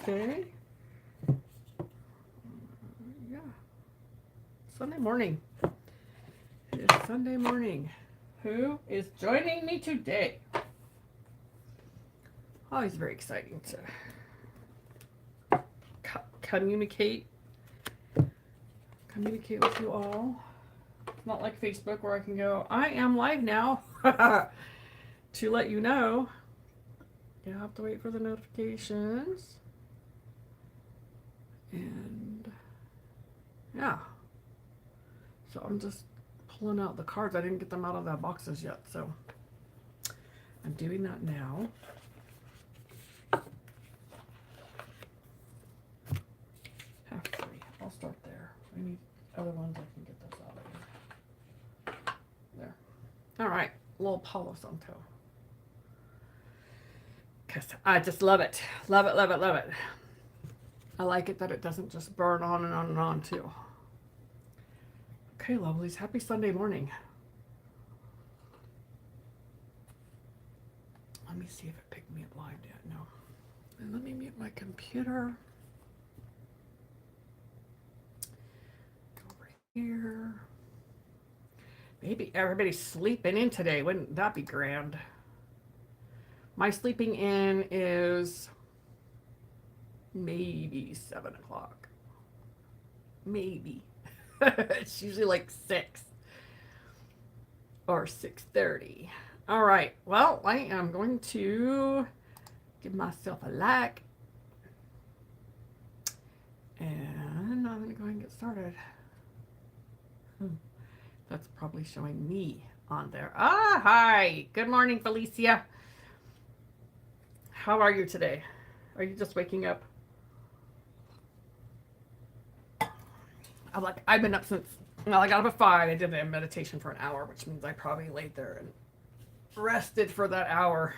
Okay. Yeah. Sunday morning. It is Sunday morning. Who is joining me today? Always very exciting to communicate with you all. It's not like Facebook where I can go, I am live now to let you know. You have to wait for the notifications. And yeah. So I'm just pulling out the cards. I didn't get them out of the boxes yet, so I'm doing that now. Halfway. I'll start there. I need other ones. I can get those out of here. There. All right. A little Palo Santo. Because I just love it. Love it, love it, love it. I like it that it doesn't just burn on and on and on, too. Okay, lovelies. Happy Sunday morning. Let me see if it picked me up live yet. No. And let me mute my computer. Over here. Maybe everybody's sleeping in today. Wouldn't that be grand? My sleeping in is maybe 7 o'clock. Maybe. It's usually like 6 or 6:30. All right. Well, I am going to give myself a like. And I'm going to go ahead and get started. That's probably showing me on there. Ah, hi. Good morning, Felicia. How are you today? Are you just waking up? I've been up since, well, I got up at 5. I did a meditation for an hour, which means I probably laid there and rested for that hour.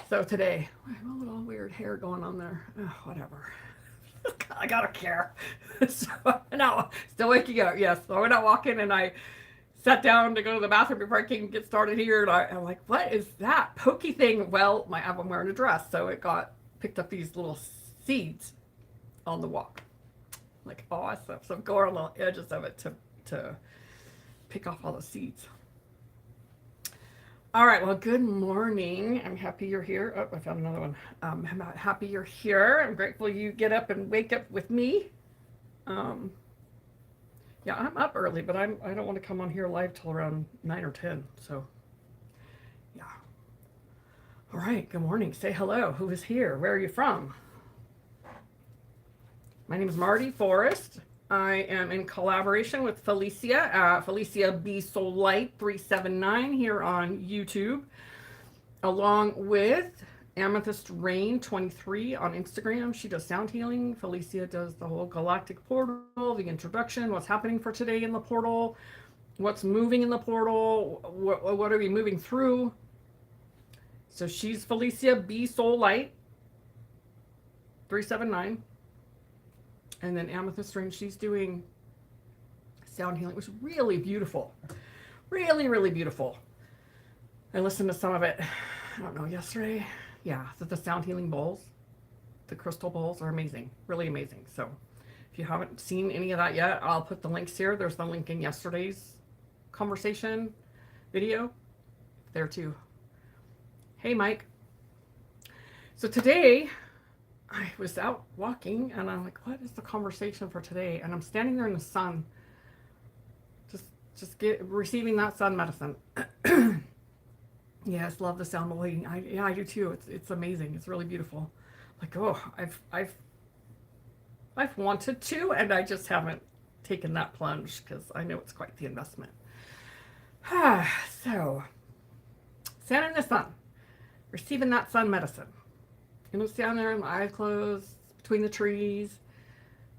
So today, I have a little weird hair going on there. Oh, whatever. I gotta care. So, no, still waking up. Yes. So I went out walking and I sat down to go to the bathroom before I can get started here. And I'm like, what is that pokey thing? Well, I'm wearing a dress. So it picked up these little seeds on the walk. Like, awesome. So I'm going on the edges of it to pick off all the seeds. All right. Well, good morning. I'm happy you're here. Oh, I found another one. I'm happy you're here. I'm grateful you get up and wake up with me. Yeah, I'm up early, but I don't want to come on here live till around 9 or 10. So, yeah. All right. Good morning. Say hello. Who is here? Where are you from? My name is Marty Forrest. I am in collaboration with Felicia, Felicia B Soul Light 379 here on YouTube, along with Amethyst Rain 23 on Instagram. She does sound healing. Felicia does the whole Galactic portal, the introduction, what's happening for today in the portal, what's moving in the portal, what are we moving through. So she's Felicia B Soul Light 379. And then Amethyst Rain, she's doing sound healing, which is really beautiful. Really, really beautiful. I listened to some of it, I don't know, yesterday. Yeah, the sound healing bowls, the crystal bowls are amazing. Really amazing. So if you haven't seen any of that yet, I'll put the links here. There's the link in yesterday's conversation video there too. Hey, Mike. So today, I was out walking and I'm like, what is the conversation for today? And I'm standing there in the sun, just receiving that sun medicine. Yes, love the sound of bleeding. I do too. It's amazing. It's really beautiful. Like, oh, I've wanted to, and I just haven't taken that plunge because I know it's quite the investment. So, standing in the sun, receiving that sun medicine. Stand there, my eyes closed, between the trees.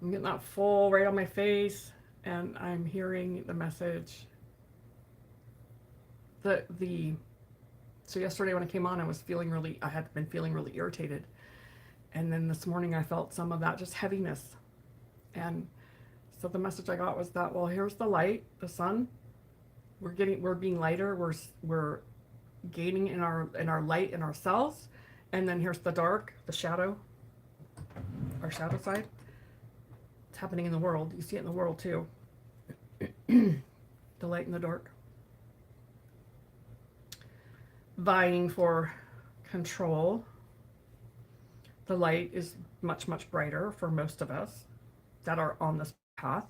I'm getting that full right on my face, and I'm hearing the message. So yesterday when I came on, I had been feeling really irritated. And then this morning I felt some of that just heaviness. And so the message I got was that, well, here's the light, the sun. We're being lighter. We're gaining in our light in ourselves. And then here's the dark, the shadow, our shadow side. It's happening in the world. You see it in the world too. The light and the dark. Vying for control. The light is much, much brighter for most of us that are on this path.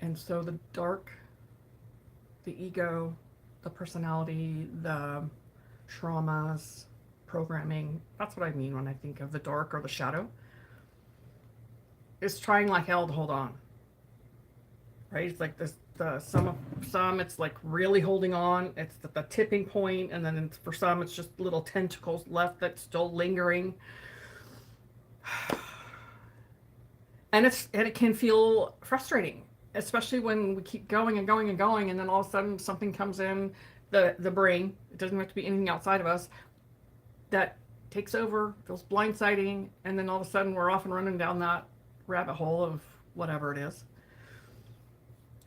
And so the dark, the ego, the personality, the traumas, programming, that's what I mean when I think of the dark or the shadow, is trying like hell to hold on. Right? It's like this, some it's like really holding on. It's the tipping point, and then for some it's just little tentacles left that's still lingering. And it can feel frustrating, especially when we keep going and going and going, and then all of a sudden something comes in the brain. It doesn't have to be anything outside of us that takes over, feels blindsiding, and then all of a sudden we're off and running down that rabbit hole of whatever it is.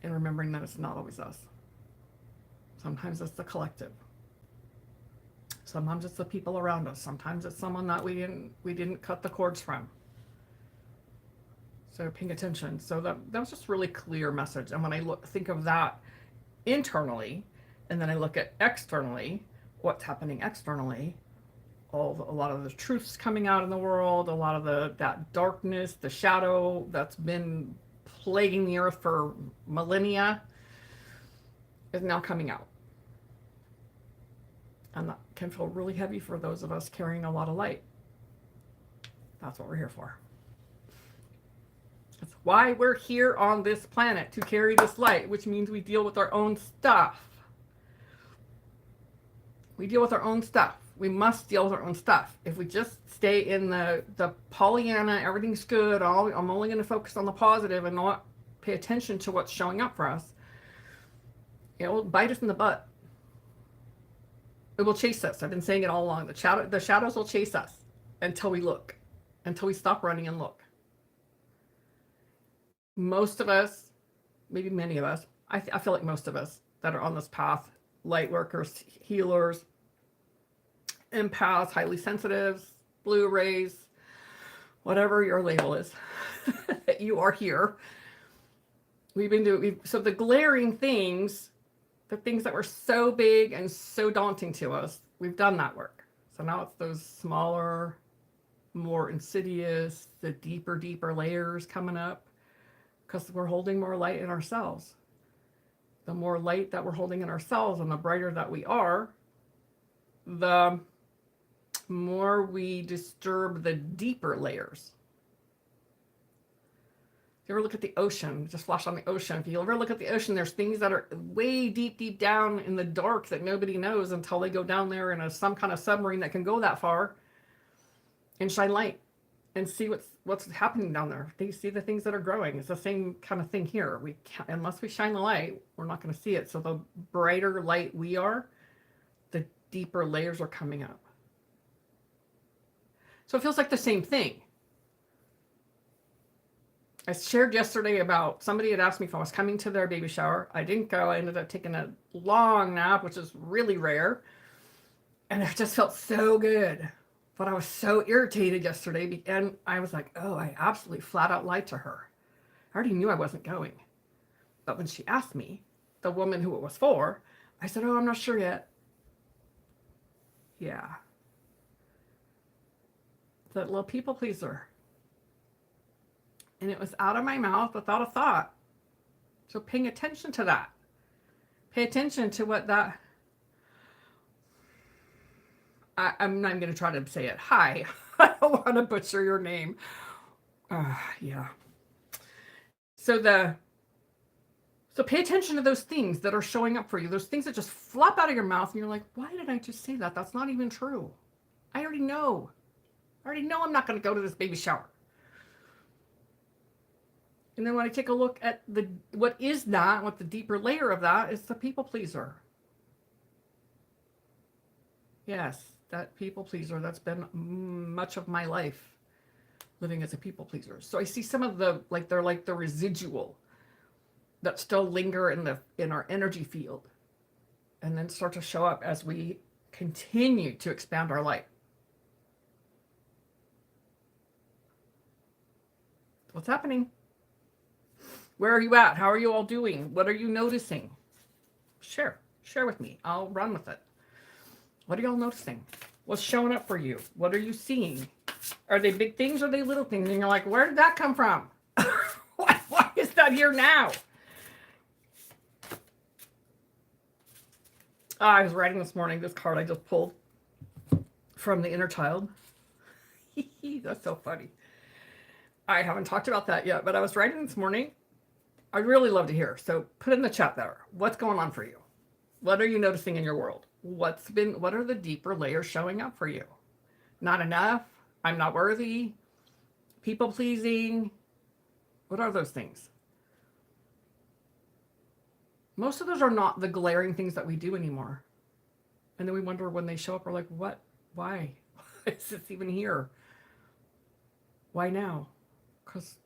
And remembering that it's not always us. Sometimes it's the collective. Sometimes it's the people around us. Sometimes it's someone that we didn't cut the cords from. So paying attention. So that was just really clear message. And when I think of that internally, and then I look at externally, what's happening externally, a lot of the truths coming out in the world, a lot of that darkness, the shadow that's been plaguing the earth for millennia is now coming out. And that can feel really heavy for those of us carrying a lot of light. That's what we're here for. That's why we're here on this planet, to carry this light, which means we deal with our own stuff. We deal with our own stuff. We must deal with our own stuff. If we just stay in the Pollyanna, everything's good, I'm only going to focus on the positive and not pay attention to what's showing up for us, it will bite us in the butt. It will chase us. I've been saying it all along. The shadows will chase us until we look, until we stop running and look. Most of us, maybe many of us, I feel like most of us that are on this path, light workers, healers, empaths, highly sensitives, blue rays, whatever your label is, that you are here. So the glaring things, the things that were so big and so daunting to us, we've done that work. So now it's those smaller, more insidious, the deeper layers coming up, because we're holding more light in ourselves. The more light that we're holding in ourselves and the brighter that we are, the more we disturb the deeper layers. If you ever look at the ocean, just flash on the ocean. If you ever look at the ocean, there's things that are way deep down in the dark that nobody knows until they go down there in some kind of submarine that can go that far and shine light and see what's happening down there. They see the things that are growing. It's the same kind of thing here. We can't, unless we shine the light, we're not going to see it. So the brighter light we are, the deeper layers are coming up. So it feels like the same thing. I shared yesterday about somebody had asked me if I was coming to their baby shower. I didn't go. I ended up taking a long nap, which is really rare. And it just felt so good. But I was so irritated yesterday. And I was like, oh, I absolutely flat out lied to her. I already knew I wasn't going. But when she asked me, the woman who it was for, I said, oh, I'm not sure yet. Yeah. That little people pleaser. And it was out of my mouth without a thought. So paying attention to that. Pay attention to what that... I'm not going to try to say it. Hi. I don't want to butcher your name. Yeah. So pay attention to those things that are showing up for you. Those things that just flop out of your mouth and you're like, why did I just say that? That's not even true. I already know. I'm not going to go to this baby shower. And then when I take a look at what the deeper layer of that is the people pleaser. Yes, that people pleaser. That's been much of my life, living as a people pleaser. So I see some of they're like the residual that still linger in our energy field, and then start to show up as we continue to expand our light. What's happening? Where are you at? How are you all doing? What are you noticing? Share with me. I'll run with it. What are y'all noticing? What's showing up for you? What are you seeing? Are they big things or are they little things? And you're like, where did that come from? Why is that here now? I was writing this morning, this card I just pulled from the inner child. That's so funny. I haven't talked about that yet, but I was writing this morning. I'd really love to hear. So put in the chat there. What's going on for you? What are you noticing in your world? What are the deeper layers showing up for you? Not enough. I'm not worthy. People pleasing. What are those things? Most of those are not the glaring things that we do anymore. And then we wonder when they show up, we're like, what? Why? Why is this even here? Why now? Because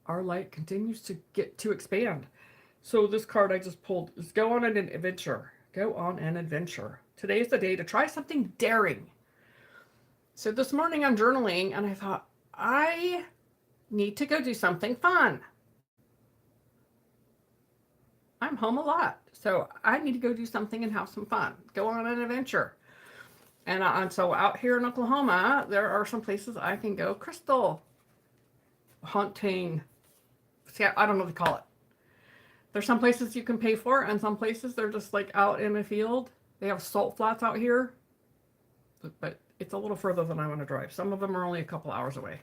our light continues to expand. So this card I just pulled is go on an adventure. Go on an adventure. Today is the day to try something daring. So this morning I'm journaling and I thought, I need to go do something fun. I'm home a lot, so I need to go do something and have some fun. Go on an adventure. And so out here in Oklahoma, there are some places I can go crystal hunting. See, I don't know what to call it. There's some places you can pay for, and some places they're just like out in a field. They have salt flats out here, but it's a little further than I want to drive. Some of them are only a couple hours away.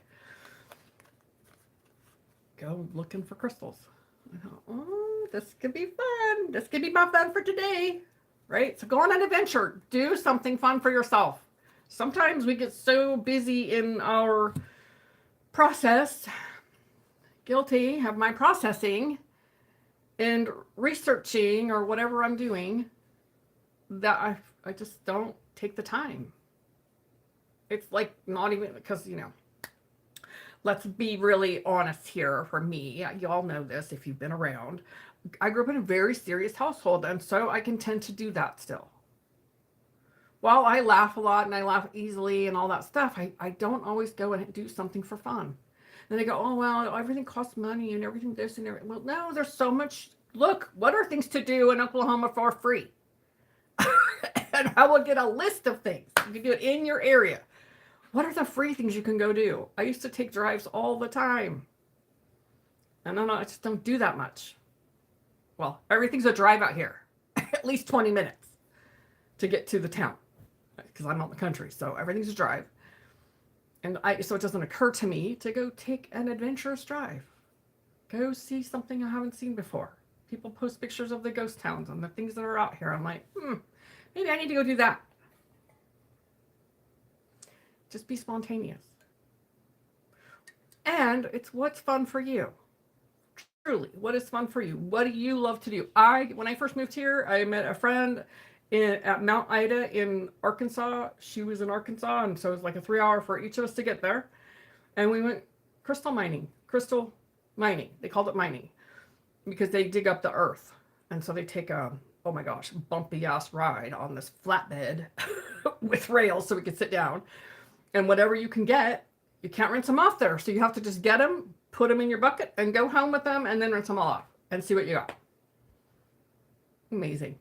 Go looking for crystals. I thought, oh, this could be fun. This could be my fun for today, right? So go on an adventure. Do something fun for yourself. Sometimes we get so busy in our process. Guilty, have my processing and researching or whatever I'm doing that I just don't take the time. It's like not even because, let's be really honest here for me. Y'all know this if you've been around. I grew up in a very serious household, and so I can tend to do that still. While I laugh a lot and I laugh easily and all that stuff, I don't always go and do something for fun. And they go, oh, well, everything costs money and everything this and everything. Well, no, there's so much. Look, what are things to do in Oklahoma for free? And I will get a list of things. You can do it in your area. What are the free things you can go do? I used to take drives all the time. And I just don't do that much. Well, everything's a drive out here. At least 20 minutes to get to the town. Because I'm out in the country, so everything's a drive. And so it doesn't occur to me to go take an adventurous drive. Go see something I haven't seen before. People post pictures of the ghost towns and the things that are out here. I'm like, maybe I need to go do that. Just be spontaneous. And it's what's fun for you. Truly, what is fun for you? What do you love to do? When I first moved here, I met a friend at Mount Ida in Arkansas. She was in Arkansas, and so it was like a 3-hour for each of us to get there. And we went crystal mining. They called it mining because they dig up the earth. And so they take a, oh my gosh, bumpy ass ride on this flatbed with rails so we could sit down. And whatever you can get, you can't rinse them off there. So you have to just get them, put them in your bucket, and go home with them, and then rinse them all off and see what you got. Amazing.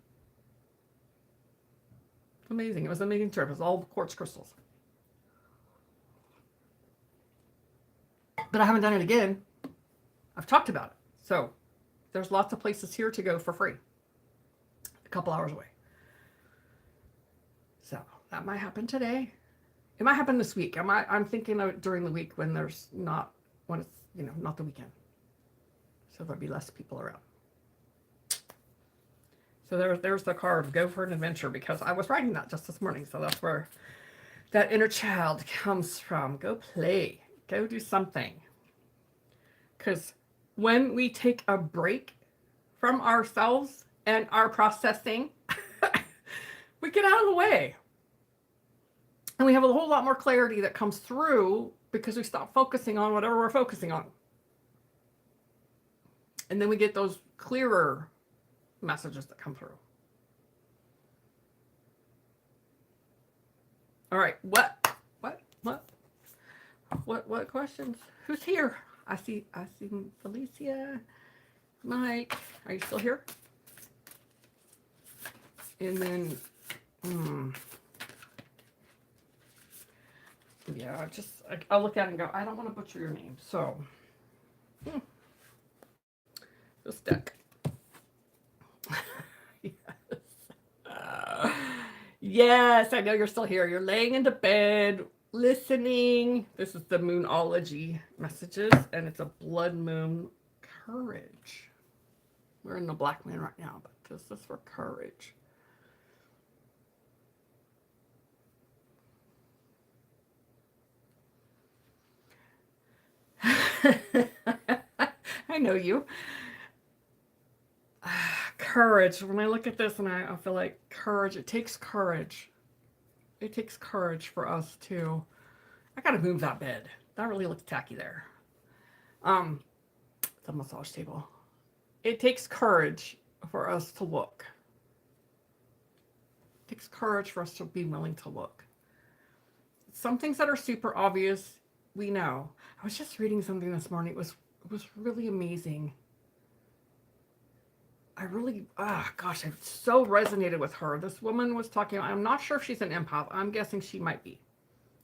Amazing. It was an amazing trip. It was all quartz crystals. But I haven't done it again. I've talked about it. So there's lots of places here to go for free. A couple hours away. So that might happen today. It might happen this week. I'm thinking of it during the week when it's not the weekend. So there'll be less people around. So there's the card, go for an adventure, because I was writing that just this morning. So that's where that inner child comes from. Go play, go do something. Because when we take a break from ourselves and our processing, we get out of the way. And we have a whole lot more clarity that comes through because we stop focusing on whatever we're focusing on. And then we get those clearer messages that come through. All right, what questions? Who's here? I see Felicia, Mike. Are you still here? And then, yeah, I'll look at it and go, I don't want to butcher your name. So, this deck. Yes. Yes, I know you're still here. You're laying into bed, listening. This is the Moonology messages, and it's a blood moon courage. We're in the black moon right now, but this is for courage. I know you. Courage. When I look at this and I feel like courage, it takes courage. It takes courage for us to, I gotta move that bed. That really looks tacky there. The massage table. It takes courage for us to look. It takes courage for us to be willing to look. Some things that are super obvious, we know. I was just reading something this morning. It was really amazing. I so resonated with her. This woman was talking, I'm not sure if she's an empath. I'm guessing she might be.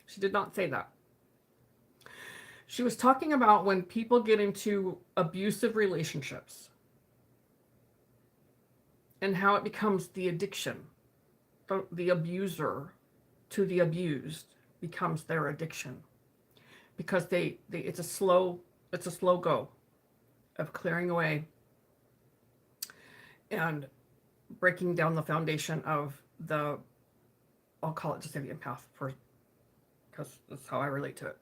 She did not say that. She was talking about when people get into abusive relationships and how it becomes the addiction. The abuser to the abused becomes their addiction. Because it's a slow go of clearing away and breaking down the foundation of I'll call it just the empath because that's how I relate to it.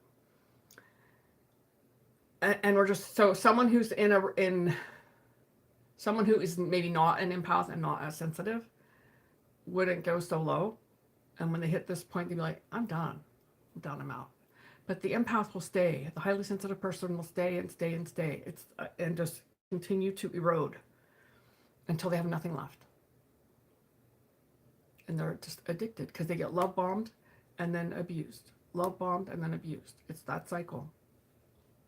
And we're just, so someone who's someone who is maybe not an empath and not as sensitive wouldn't go so low. And when they hit this point, they'd be like, I'm done, I'm out. But the empath will stay. The highly sensitive person will stay and stay and stay. And just continue to erode until they have nothing left. And they're just addicted because they get love bombed and then abused. Love bombed and then abused. It's that cycle.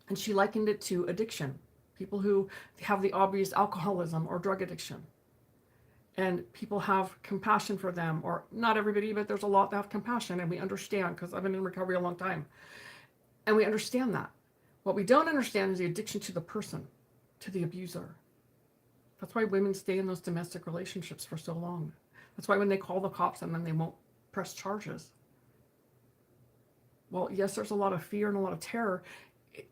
And she likened it to addiction. People who have the obvious alcoholism or drug addiction. And people have compassion for them, or not everybody, but there's a lot that have compassion, and we understand, because I've been in recovery a long time. And we understand that. What we don't understand is the addiction to the person, to the abuser. That's why women stay in those domestic relationships for so long. That's why when they call the cops and then they won't press charges. Well, yes, there's a lot of fear and a lot of terror.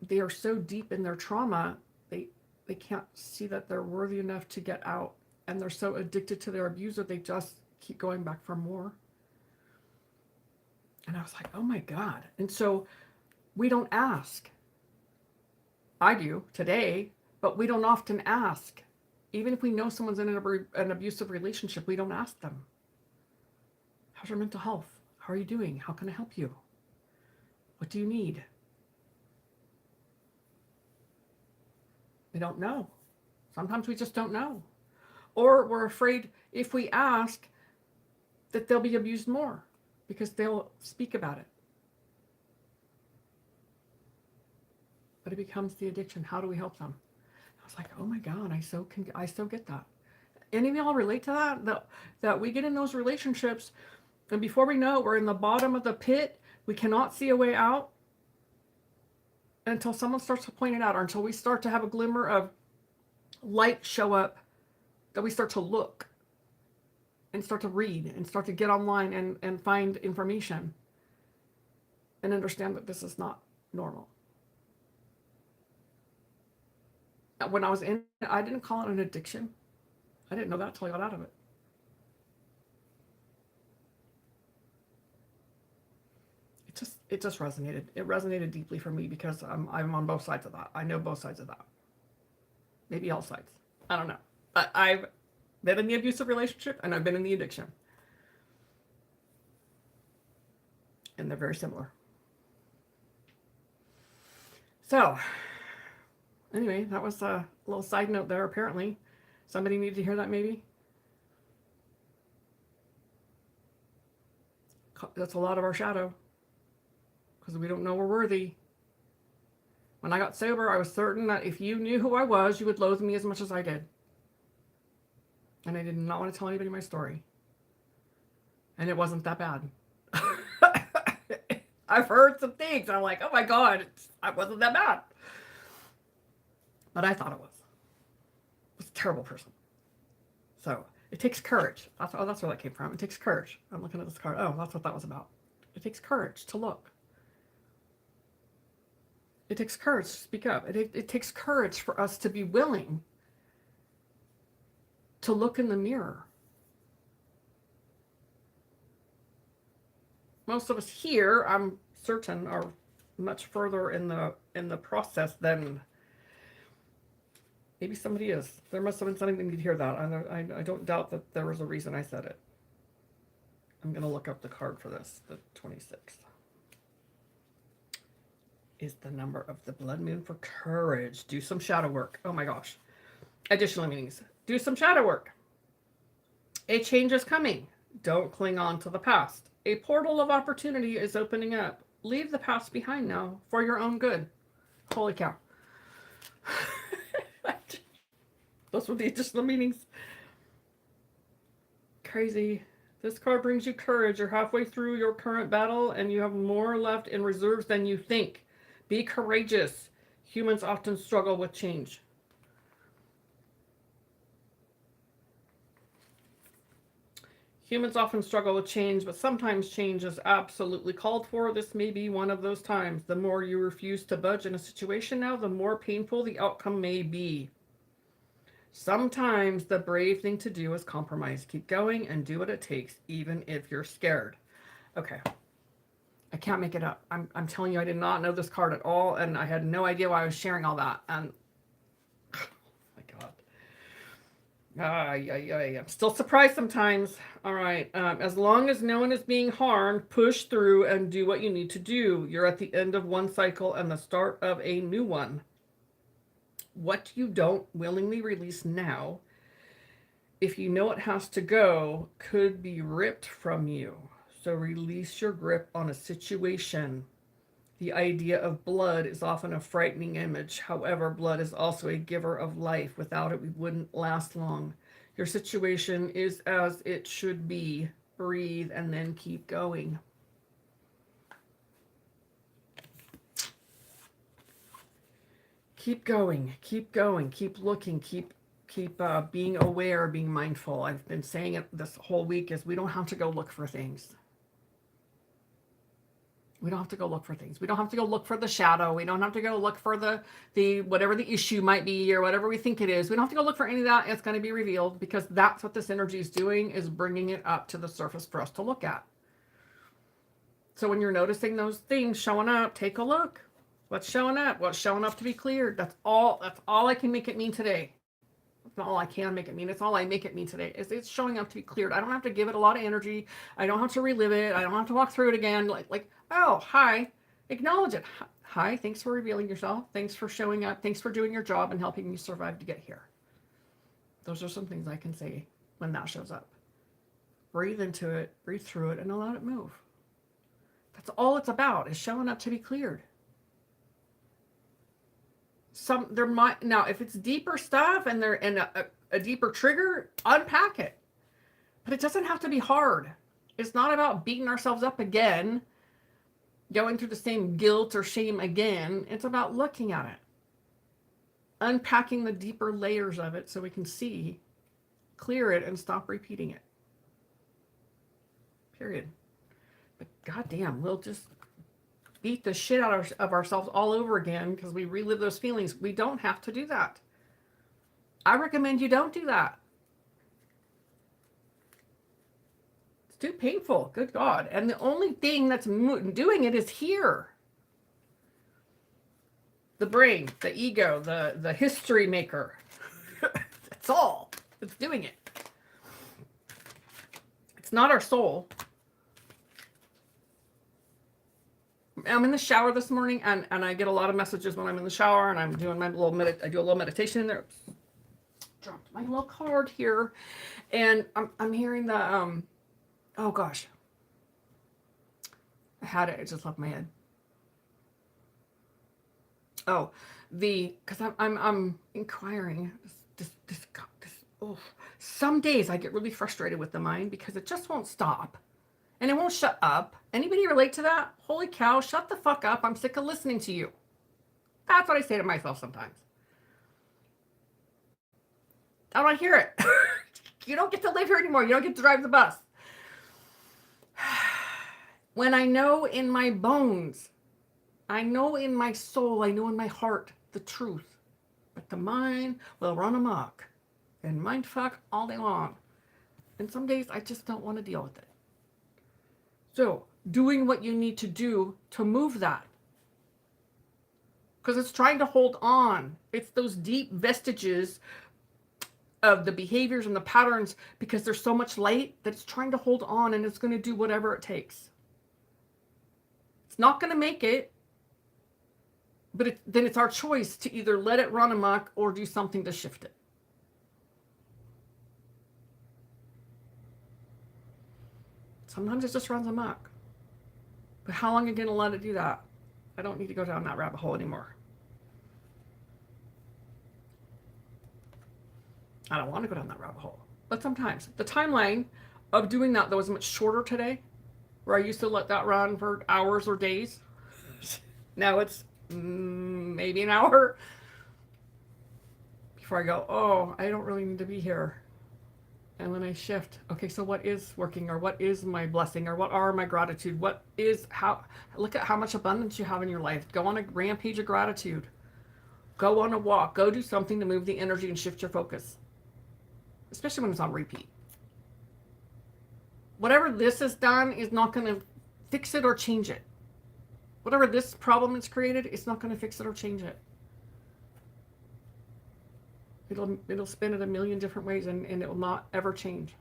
They are so deep in their trauma, they can't see that they're worthy enough to get out. And they're so addicted to their abuser, they just keep going back for more. And I was like, oh my God. And so we don't ask. I do today, but we don't often ask. Even if we know someone's in an abusive relationship, we don't ask them. How's your mental health? How are you doing? How can I help you? What do you need? We don't know. Sometimes we just don't know. Or we're afraid if we ask that they'll be abused more because they'll speak about it. But it becomes the addiction. How do we help them? I was like, oh my God, I so get that. Any of y'all relate to that we get in those relationships and before we know it, we're in the bottom of the pit. We cannot see a way out until someone starts to point it out, or until we start to have a glimmer of light show up, that we start to look and start to read and start to get online and find information and understand that this is not normal. When I was in it, I didn't call it an addiction. I didn't know that until I got out of it. It just resonated. It resonated deeply for me because I'm on both sides of that. I know both sides of that. Maybe all sides. I don't know. But I've been in the abusive relationship and I've been in the addiction. And they're very similar. So, anyway, that was a little side note there, apparently. Somebody needed to hear that, maybe. That's a lot of our shadow. Because we don't know we're worthy. When I got sober, I was certain that if you knew who I was, you would loathe me as much as I did. And I did not want to tell anybody my story. And it wasn't that bad. I've heard some things. I'm like, oh my God, I wasn't that bad. But I thought it was. I was a terrible person. So it takes courage. That's where that came from. It takes courage. I'm looking at this card. Oh, that's what that was about. It takes courage to look. It takes courage to speak up. It takes courage for us to be willing to look in the mirror. Most of us here, I'm certain, are much further in the process than maybe somebody is. There must have been something that needed to hear that. I don't doubt that there was a reason I said it. I'm going to look up the card for this, the 26th. Is the number of the blood moon for courage. Do some shadow work. Oh my gosh. Additional meanings. Do some shadow work. A change is coming. Don't cling on to the past. A portal of opportunity is opening up. Leave the past behind now for your own good. Holy cow. Those were the additional meanings. Crazy. This card brings you courage. You're halfway through your current battle and you have more left in reserves than you think. Be courageous. Humans often struggle with change. Humans often struggle with change, but sometimes change is absolutely called for. This may be one of those times. The more you refuse to budge in a situation now, the more painful the outcome may be. Sometimes the brave thing to do is compromise. Keep going and do what it takes, even if you're scared. Okay. I can't make it up. I'm telling you, I did not know this card at all, and I had no idea why I was sharing all that. And oh my God. I'm still surprised sometimes. All right. As long as no one is being harmed, push through and do what you need to do. You're at the end of one cycle and the start of a new one. What you don't willingly release now, if you know it has to go, could be ripped from you. So release your grip on a situation. The idea of blood is often a frightening image. However, blood is also a giver of life. Without it, we wouldn't last long. Your situation is as it should be. Breathe and then keep going. Keep going, keep going, keep looking, keep being aware, being mindful. I've been saying it this whole week is we don't have to go look for things. We don't have to go look for things. We don't have to go look for the shadow. We don't have to go look for the whatever the issue might be or whatever we think it is. We don't have to go look for any of that. It's going to be revealed because that's what this energy is doing, is bringing it up to the surface for us to look at. So when you're noticing those things showing up, take a look. What's showing up? What's showing up to be cleared? That's all I can make it mean today. That's not all I can make it mean. It's all I make it mean today. It's showing up to be cleared. I don't have to give it a lot of energy. I don't have to relive it. I don't have to walk through it again. Like, oh, hi. Acknowledge it. Hi, thanks for revealing yourself. Thanks for showing up. Thanks for doing your job and helping me survive to get here. Those are some things I can say when that shows up. Breathe into it, breathe through it, and allow it move. That's all it's about, is showing up to be cleared. Now, if it's deeper stuff and they're in a deeper trigger, unpack it. But it doesn't have to be hard. It's not about beating ourselves up again, going through the same guilt or shame again. It's about looking at it, unpacking the deeper layers of it so we can see, clear it, and stop repeating it. Period. But goddamn, we'll just beat the shit out of ourselves all over again because we relive those feelings. We don't have to do that. I recommend you don't do that. It's too painful. Good God. And the only thing that's doing it is here. The brain, the ego, the history maker. That's all. It's doing it. It's not our soul. I'm in the shower this morning, and I get a lot of messages when I'm in the shower, and I'm doing my little I do a little meditation in there. Dropped my little card here, and I'm hearing the oh gosh, I had it. It just left my head. Oh, because I'm inquiring. Oh, some days I get really frustrated with the mind because it just won't stop. And it won't shut up. Anybody relate to that? Holy cow, shut the fuck up. I'm sick of listening to you. That's what I say to myself sometimes. I don't want to hear it. You don't get to live here anymore. You don't get to drive the bus. When I know in my bones, I know in my soul, I know in my heart the truth. But the mind will run amok and mind fuck all day long. And some days I just don't want to deal with it. So, doing what you need to do to move that. Because it's trying to hold on. It's those deep vestiges of the behaviors and the patterns, because there's so much light that it's trying to hold on, and it's going to do whatever it takes. It's not going to make it, but then it's our choice to either let it run amok or do something to shift it. Sometimes it just runs amok. But how long are you going to let it do that? I don't need to go down that rabbit hole anymore. I don't want to go down that rabbit hole. But sometimes. The timeline of doing that, though, is much shorter today, where I used to let that run for hours or days. Now it's maybe an hour before I go, oh, I don't really need to be here. And then I shift. Okay, so what is working, or what is my blessing, or what are my gratitude? What is how, look at how much abundance you have in your life. Go on a rampage of gratitude. Go on a walk. Go do something to move the energy and shift your focus. Especially when it's on repeat. Whatever this has done is not going to fix it or change it. Whatever this problem has created, it's not going to fix it or change it. It'll spin it a million different ways, and it will not ever change.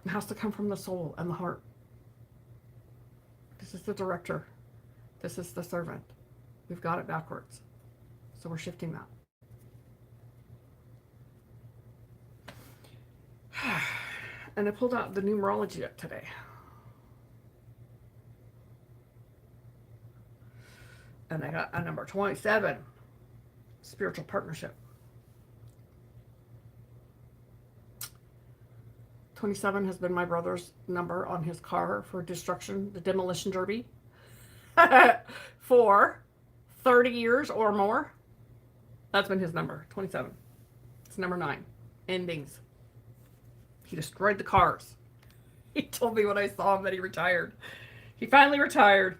It has to come from the soul and the heart. This is the director. This is the servant. We've got it backwards. So we're shifting that. And I pulled out the numerology today. And I got a number 27. Spiritual partnership. 27 has been my brother's number on his car for destruction, the demolition derby, for 30 years or more. That's been his number, 27. It's number 9, endings. He destroyed the cars. He told me when I saw him that he retired. He finally retired.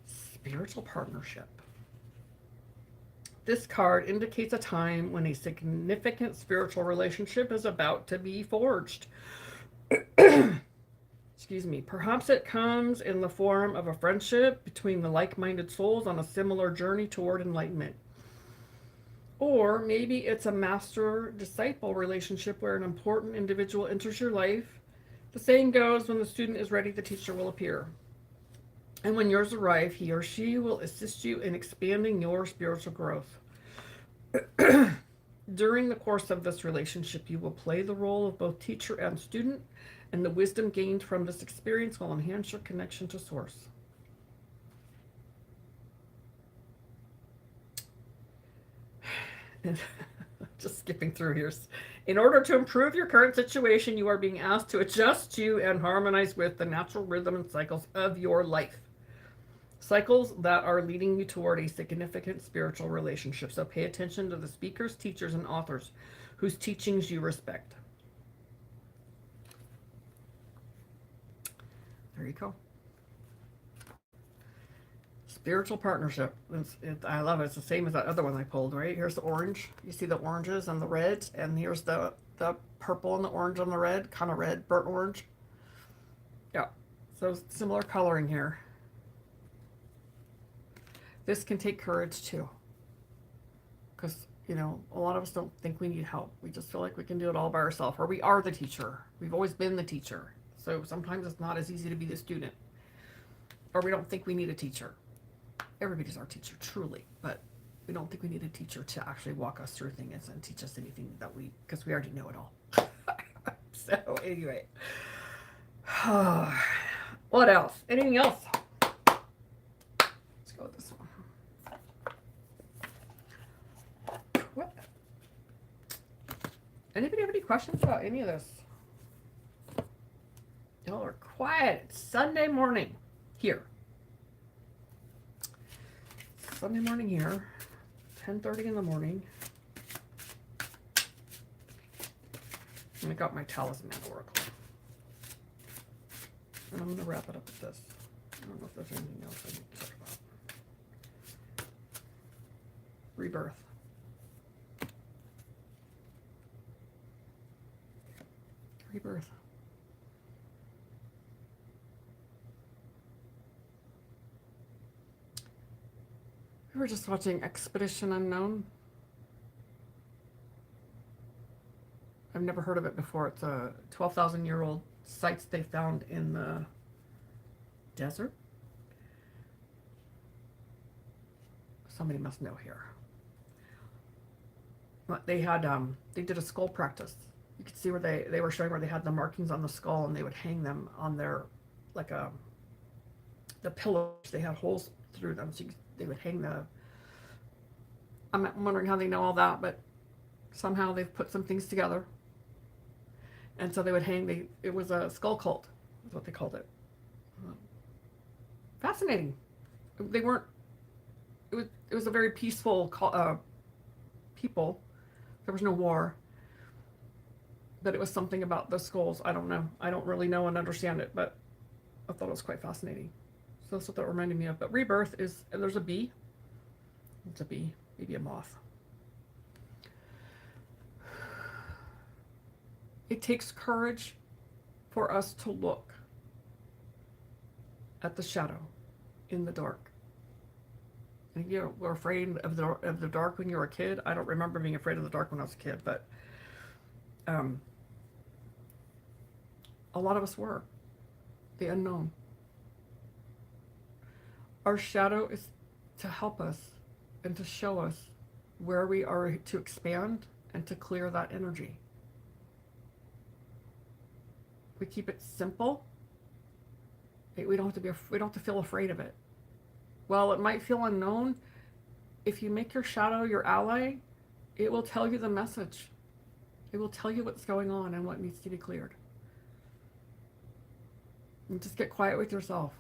Spiritual partnership. This card indicates a time when a significant spiritual relationship is about to be forged. Excuse me. Perhaps it comes in the form of a friendship between the like-minded souls on a similar journey toward enlightenment. Or maybe it's a master-disciple relationship where an important individual enters your life. The saying goes, when the student is ready, the teacher will appear. And when yours arrive, he or she will assist you in expanding your spiritual growth. During the course of this relationship, you will play the role of both teacher and student, and the wisdom gained from this experience will enhance your connection to Source. Just skipping through here. In order to improve your current situation, you are being asked to adjust to and harmonize with the natural rhythm and cycles of your life. Cycles that are leading you toward a significant spiritual relationship. So pay attention to the speakers, teachers, and authors whose teachings you respect. There you go. Spiritual partnership. I love it. It's the same as that other one I pulled, right? Here's the orange. You see the oranges and the reds, and here's the purple and the orange and the red, kind of red, burnt orange. Yeah, so similar coloring here. This can take courage too, because, you know, a lot of us don't think we need help. We just feel like we can do it all by ourselves, or we are the teacher. We've always been the teacher. So sometimes it's not as easy to be the student, or we don't think we need a teacher. Everybody's our teacher, truly, but we don't think we need a teacher to actually walk us through things and teach us anything that because we already know it all. So anyway, What else? Anything else? Let's go with this one. What? Anybody have any questions about any of this? Y'all are quiet. It's Sunday morning here. Sunday morning here. 10:30 in the morning. And I got my Talisman Oracle. And I'm going to wrap it up with this. I don't know if there's anything else I need to talk about. Rebirth. Rebirth. We were just watching Expedition Unknown. I've never heard of it before. It's a 12,000-year-old sites they found in the desert. Somebody must know here. But they had they did a skull practice. You could see where they were showing where they had the markings on the skull, and they would hang them on their the pillows. They had holes through them, so they would hang the. I'm wondering how they know all that, but somehow they've put some things together. And so they would hang, it was a skull cult, is what they called it. Fascinating. They weren't, it was a very peaceful people. There was no war. But it was something about the skulls. I don't know. I don't really know and understand it, but I thought it was quite fascinating. So that's what that reminded me of. But Rebirth is, and there's a bee. It's a bee, maybe a moth. It takes courage for us to look at the shadow in the dark. And you were afraid of the dark when you were a kid. I don't remember being afraid of the dark when I was a kid, but a lot of us were. The unknown. Our shadow is to help us and to show us where we are to expand and to clear that energy. We keep it simple. We don't have to feel afraid of it. While it might feel unknown, if you make your shadow your ally, it will tell you the message. It will tell you what's going on and what needs to be cleared. And just get quiet with yourself.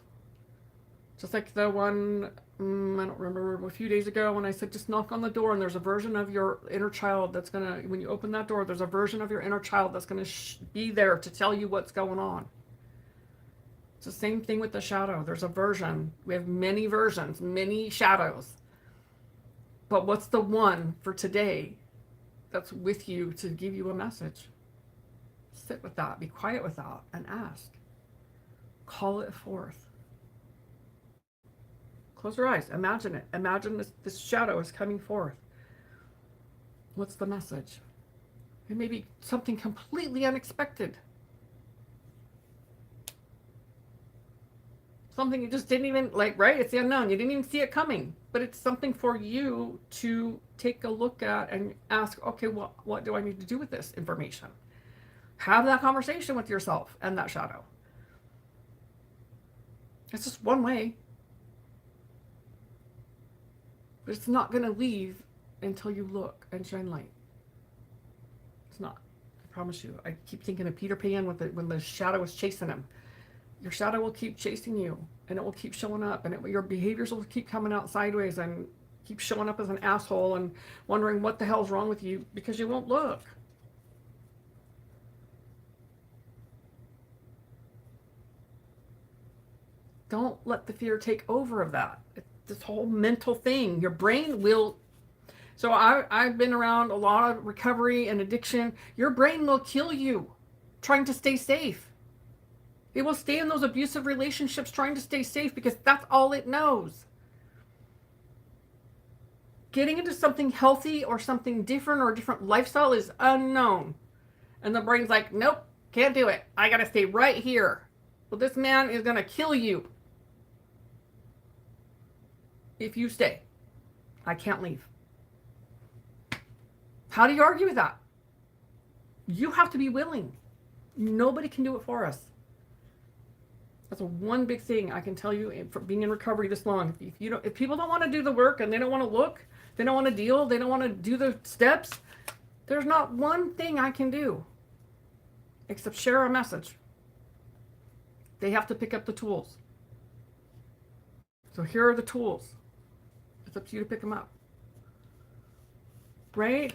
Just like the one, I don't remember, a few days ago when I said just knock on the door, and there's a version of your inner child that's going to, when you open that door, there's a version of your inner child that's going to be there to tell you what's going on. It's the same thing with the shadow. There's a version. We have many versions, many shadows. But what's the one for today that's with you to give you a message? Sit with that. Be quiet with that and ask. Call it forth. Close your eyes. Imagine it. Imagine this shadow is coming forth. What's the message? It may be something completely unexpected. Something you just didn't even, right? It's the unknown. You didn't even see it coming. But it's something for you to take a look at and ask, okay, what do I need to do with this information? Have that conversation with yourself and that shadow. It's just one way. But it's not going to leave until you look and shine light. It's not. I promise you. I keep thinking of Peter Pan when the shadow was chasing him. Your shadow will keep chasing you, and it will keep showing up, and your behaviors will keep coming out sideways and keep showing up as an asshole and wondering what the hell's wrong with you because you won't look. Don't let the fear take over of that. This whole mental thing. Your brain will. So I've been around a lot of recovery and addiction. Your brain will kill you trying to stay safe. It will stay in those abusive relationships trying to stay safe because that's all it knows. Getting into something healthy or something different or a different lifestyle is unknown. And the brain's like, nope, can't do it. I got to stay right here. Well, this man is going to kill you if you stay. I can't leave. How do you argue with that? You have to be willing. Nobody can do it for us. That's one big thing I can tell you for being in recovery this long. If people don't want to do the work and they don't want to look, they don't want to deal, they don't want to do the steps, there's not one thing I can do except share a message. They have to pick up the tools. So here are the tools. It's up to you to pick them up. Right?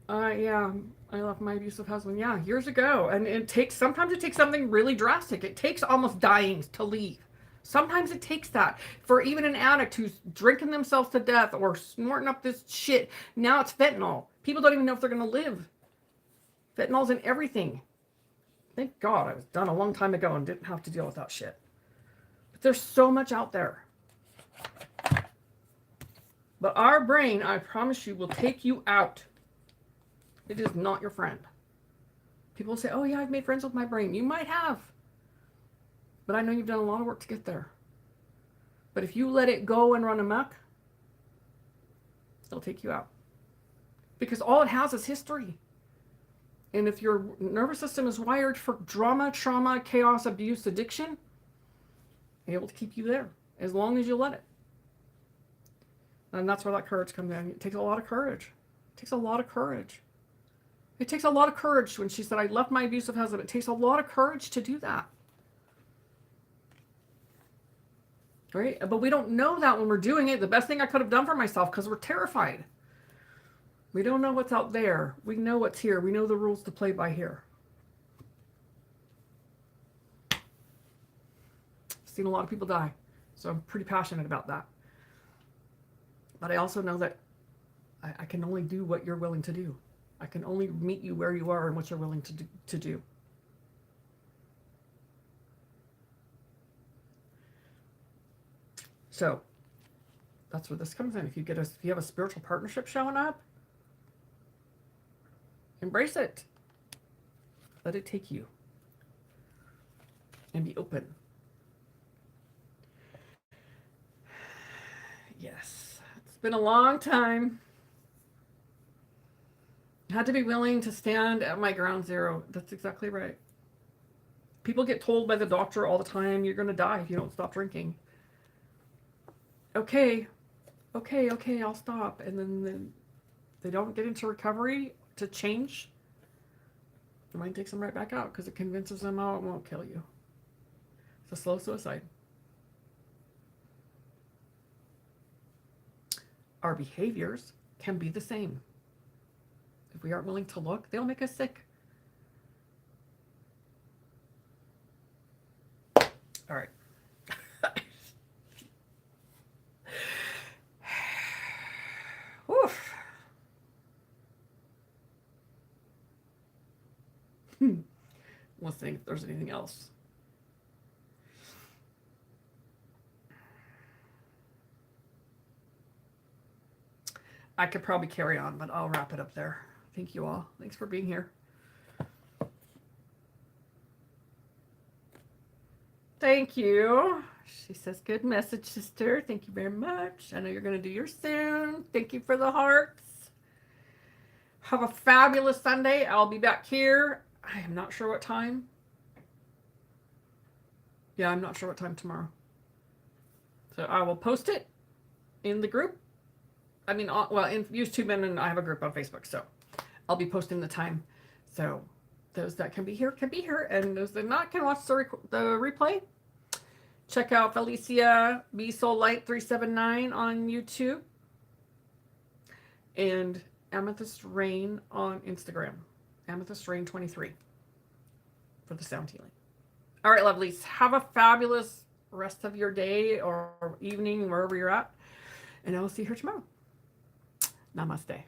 Yeah, I left my abusive husband. Yeah, years ago. And sometimes it takes something really drastic. It takes almost dying to leave. Sometimes it takes that. For even an addict who's drinking themselves to death or snorting up this shit. Now it's fentanyl. People don't even know if they're going to live. Fentanyl's in everything. Thank God I was done a long time ago and didn't have to deal with that shit. But there's so much out there. But our brain, I promise you, will take you out. It is not your friend. People say, oh yeah, I've made friends with my brain. You might have. But I know you've done a lot of work to get there. But if you let it go and run amok, it'll take you out. Because all it has is history. And if your nervous system is wired for drama, trauma, chaos, abuse, addiction, it's able to keep you there as long as you let it. And that's where that courage comes in. It takes a lot of courage. It takes a lot of courage. It takes a lot of courage when she said, I left my abusive husband. It takes a lot of courage to do that. Right? But we don't know that when we're doing it. The best thing I could have done for myself because we're terrified. We don't know what's out there. We know what's here. We know the rules to play by here. I've seen a lot of people die. So I'm pretty passionate about that. But I also know that I can only do what you're willing to do. I can only meet you where you are and what you're willing to do. So that's where this comes in. If you have a spiritual partnership showing up, embrace it. Let it take you. And be open. Yes. It's been a long time. I had to be willing to stand at my ground zero. That's exactly right. People get told by the doctor all the time, you're going to die if you don't stop drinking. Okay, I'll stop. And then they don't get into recovery to change. The mind takes them right back out because it convinces them, oh, it won't kill you. It's a slow suicide. Our behaviors can be the same. If we aren't willing to look, they'll make us sick. All right. Oof. Let's think if there's anything else. I could probably carry on, but I'll wrap it up there. Thank you all. Thanks for being here. Thank you. She says, good message, sister. Thank you very much. I know you're going to do yours soon. Thank you for the hearts. Have a fabulous Sunday. I'll be back here. I am not sure what time. Yeah, I'm not sure what time tomorrow. So I will post it in the group. I mean, well, in YouTube, and I have a group on Facebook, so I'll be posting the time. So those that can be here, and those that not can watch the replay. Check out Felicia B Soul Light 379 on YouTube, and Amethyst Rain on Instagram. Amethyst Rain 23 for the sound healing. All right, lovelies, have a fabulous rest of your day or evening, wherever you're at, and I will see you here tomorrow. Namaste.